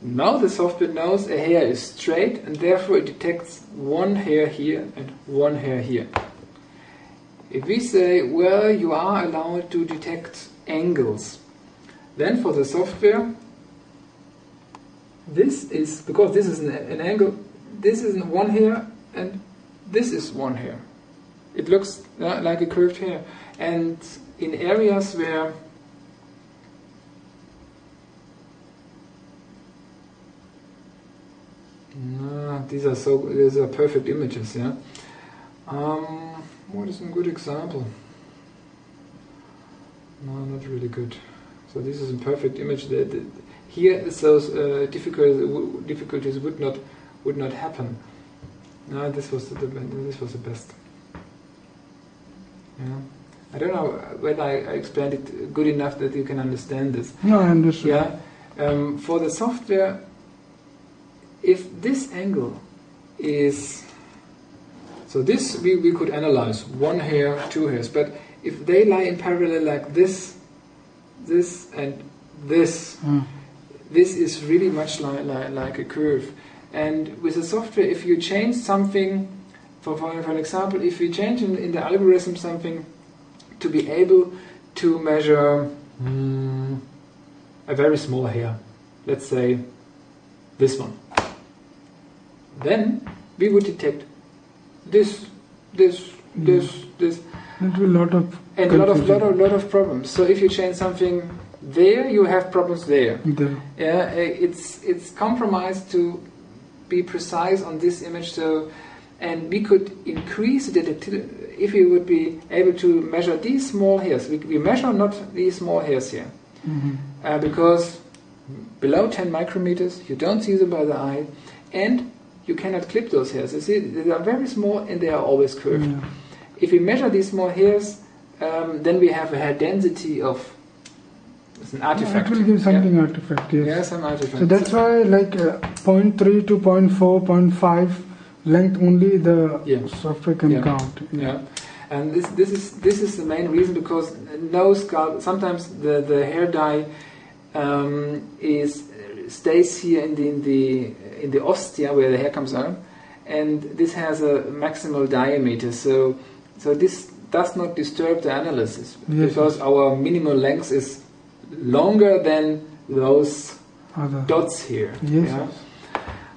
Now the software knows a hair is straight, and therefore it detects one hair here and one hair here. If we say, well, you are allowed to detect angles, then for the software, this is, because this is an angle, this is one hair and this is one hair. It looks like a curved hair. And in areas where these are perfect images, yeah. What is a good example? No, not really good. So this is a perfect image. Here those difficulties would not happen. No, this was the best. Yeah. I don't know whether I explained it good enough that you can understand this. No, I understand. Yeah. For the software, if this angle is, so this we could analyze one hair, two hairs, but if they lie in parallel like this, and this, this is really much like a curve. And with the software, if you change something, for an example, if you change in the algorithm something to be able to measure a very small hair, let's say this one, then we would detect this. It will lot of and lot of problems. So if you change something there, you have problems there. Yeah, it's compromised to be precise on this image. So, and we could increase the detectivity if we would be able to measure these small hairs. We measure not these small hairs here, because below 10 micrometers you don't see them by the eye, and you cannot clip those hairs. You see, they are very small and they are always curved. Yeah. If we measure these small hairs, then we have a hair density of, it's an artifact. It will give something artifact, yes. Yeah, some artifact. So that's why like 0.3 to 0.4, 0.5 length only the software can count. Yeah. And this is the main reason, because no scalp, sometimes the hair dye stays here in the ostia where the hair comes out, and this has a maximal diameter. So this does not disturb the analysis, because our minimal length is longer than those dots here.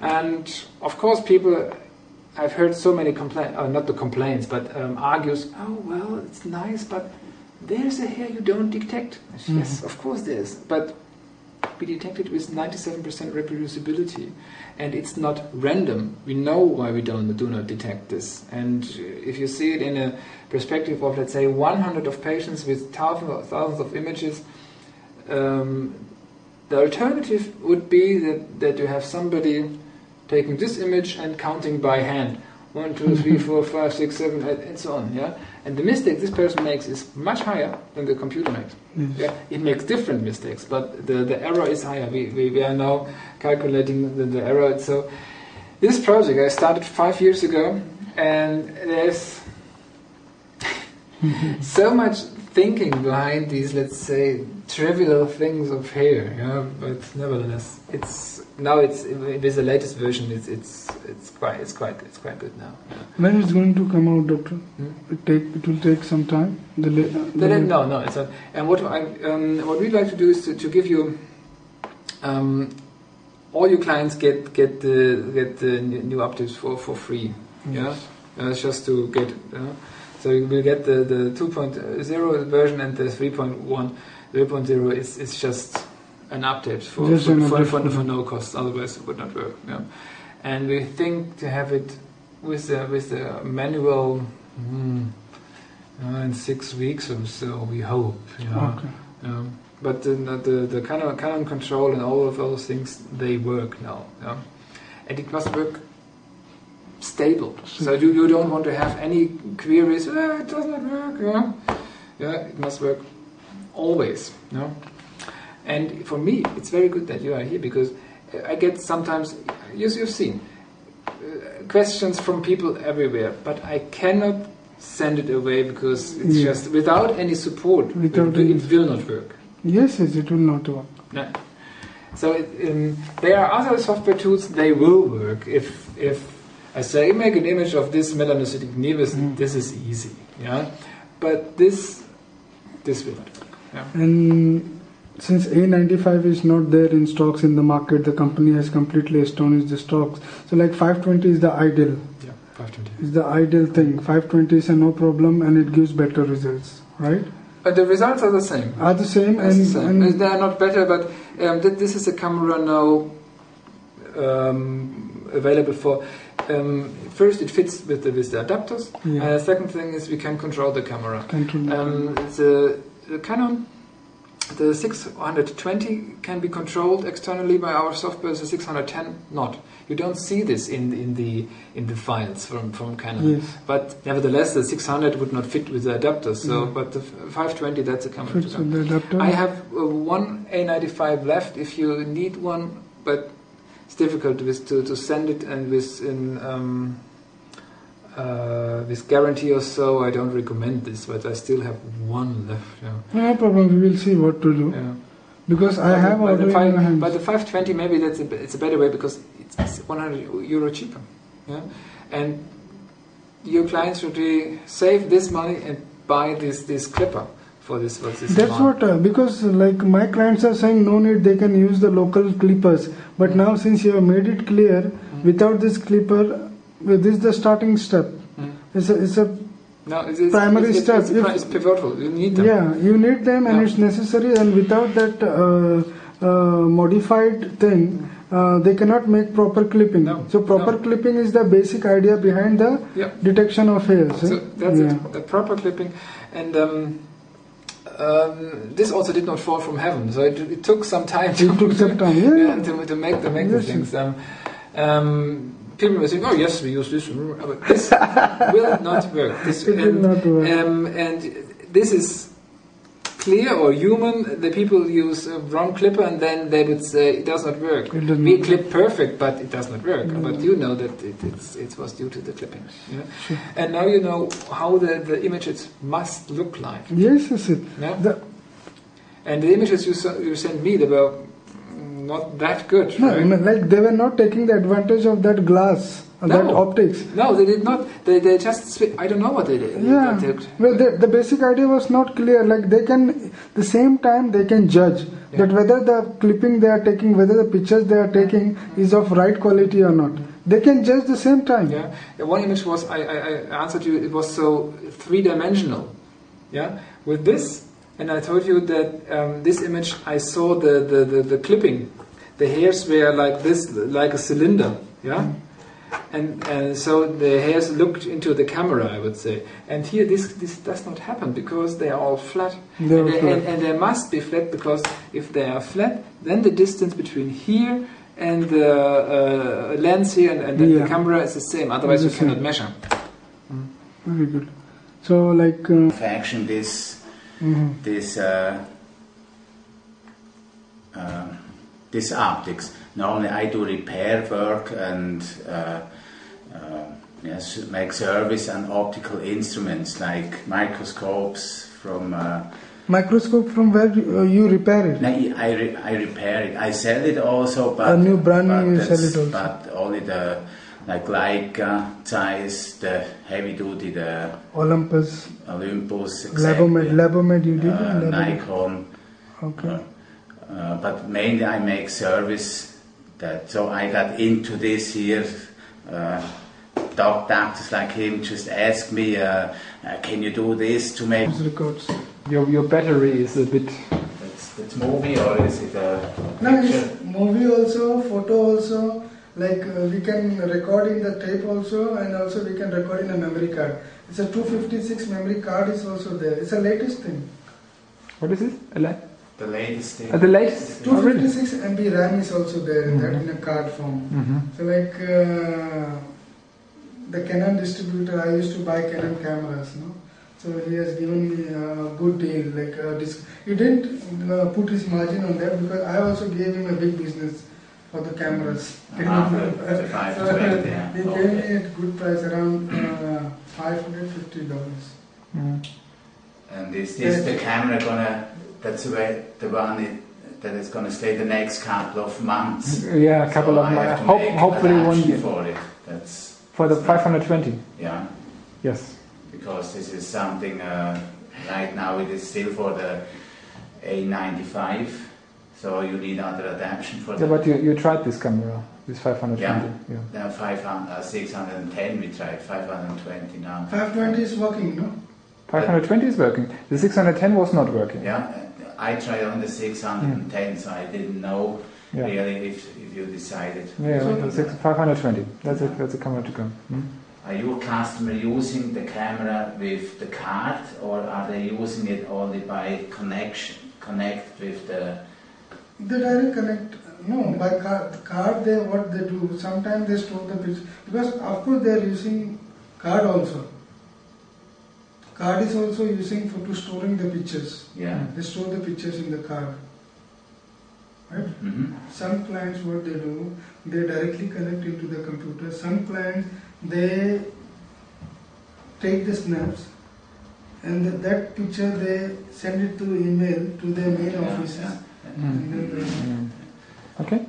And of course, people, I've heard so many not the complaints, but argues, oh well, it's nice, but there's a hair you don't detect. Yes, of course there is, but we detect it with 97% reproducibility, and it's not random. We know why we do not detect this. And if you see it in a perspective of, let's say, 100 of patients with thousands of images, the alternative would be that you have somebody taking this image and counting by hand. 1, 2, 3, 4, 5, 6, 7, 8, and so on. Yeah, and the mistake this person makes is much higher than the computer makes. Yeah, it makes different mistakes, but the error is higher. We are now calculating the error. So this project I started 5 years ago, and there's so much thinking behind these, let's say, trivial things of hair. Yeah, but nevertheless, with the latest version, it's quite good now. Yeah. When it's going to come out, doctor? It will take some time. No, it's not. And what we'd like to do is to give you, all your clients get the new updates for free. Yes. Yeah, it's just to get. So you will get the 2.0 version, and the 3.1. 3.0 is just an update for no cost. Otherwise, it would not work. Yeah. And we think to have it with the manual in 6 weeks or so. We hope. Yeah. Okay. But the Canon control and all of those things, they work now. Yeah. And it must work stable. So you don't want to have any queries. It does not work. Yeah. It must work always. No. And for me, it's very good that you are here, because I get sometimes, you've seen, questions from people everywhere, but I cannot send it away, because it's just without any support, it will not work. Yes, it will not work. No. So there are other software tools. They will work if I say make an image of this melanocytic nevus. This is easy, yeah. But this will not work. Yeah. And since A95 is not there in stocks in the market, the company has completely astonished the stocks. So like 520 is the ideal. Yeah, 520 is the ideal thing. 520 is a no problem and it gives better results, right? But the results are the same. Are the same, and they are not better. But this is a camera now available for. First, it fits with the adapters. Yeah. And the second thing is we can control the camera. The Canon, the 620 can be controlled externally by our software. The 610 not. You don't see this in the files from Canon. Yes. But nevertheless, the 600 would not fit with the adapter. So, but the 520, that's a camera. Fits with the adapter. I have one A95 left. If you need one, but it's difficult to send it, and with guarantee or so, I don't recommend this. But I still have one left. Yeah. No problem. We will see what to do. Yeah. Because I have already in my hands. But the 520, maybe it's a better way because it's 100 euro cheaper. Yeah, and your clients should really save this money and buy this clipper for this. That's what because like my clients are saying no need, they can use the local clippers. But now since you have made it clear, without this clipper, this is the starting step. It's a primary step. It's pivotal. You need them. Yeah, you need them, and it's necessary. And without that modified thing, they cannot make proper clipping. No, so proper clipping is the basic idea behind the detection of hairs. So that's it. The proper clipping, and this also did not fall from heaven. So it took some time. To make the things. People will think, oh yes, we use this, but this will not work. And this is clear or human. The people use a wrong clipper, and then they would say it does not work. We clip perfect, but it does not work. But you know that it was due to the clipping. Yeah? Sure. And now you know how the images must look like. Yes, is it? Yeah? And the images you sent me, they were not that good. No, right? like they were not taking the advantage of that glass, that optics. No, they did not. They just, I don't know what they did. Yeah, well, the basic idea was not clear. Like they can, the same time they can judge that whether the clipping they are taking, whether the pictures they are taking is of right quality or not. They can judge the same time. Yeah. One image was, I answered you, it was so three-dimensional. Yeah. With this. And I told you that this image, I saw the clipping. The hairs were like this, like a cylinder, yeah? And so the hairs looked into the camera, I would say. And here this does not happen because they are all flat. And they must be flat because if they are flat, then the distance between here and the lens here and the camera is the same. Otherwise you cannot measure. Very good. So like... Faction this optics. Normally I do repair work and make service and optical instruments like microscopes from... Microscope from where you repair it? No, I repair it. I sell it also, but... A new brand new you sell it also? But only the... Like Leica, Zeiss, the heavy duty, the Olympus, exactly. Labomed you did? Nikon. Okay. But mainly I make service. So I got into this here. Doctors like him just ask me, can you do this to make records? Your battery is a bit. It's movie or is it a picture? No, it's movie also, photo also. Like we can record in the tape also, and also we can record in a memory card. It's a 256 memory card is also there. It's the latest thing. What is it? The latest thing. The latest? 256 MB RAM is also there in that in a card form. So like the Canon distributor, I used to buy Canon cameras, no? So he has given me a good deal. Like he didn't put his margin on that because I also gave him a big business for the cameras. He gave me a good price, around $550. And is this the camera gonna? That's the one that it's going to stay the next couple of months. Yeah, a couple So of I months. have to make Hopefully 1 adaptation year. for it. That's For the 520. yeah, Yes. because this is something right now it is still for the A95, so you need other adaptation for Yeah, that. but you tried this camera, this 520. Yeah. Yeah. 610 we tried, 520 now. 520 is working, no? 520 is working. The 610 was not working. Yeah, I tried on the 610, so I didn't know Yeah. really if you decided. Yeah, So- the 520. That's a camera to go. Hmm? Are your customer using the camera with the card, or are they using it only by connect with the? They direct connect. No, by card they what they do. Sometimes they store the picture because of course they are using card also. Card is also using to storing the pictures. Yeah. They store the pictures in the card. Right? Mm-hmm. Some clients what they do, they directly connect into the computer. Some clients they take the snaps and that picture they send it to email to their main offices. Yeah. And then they, Okay.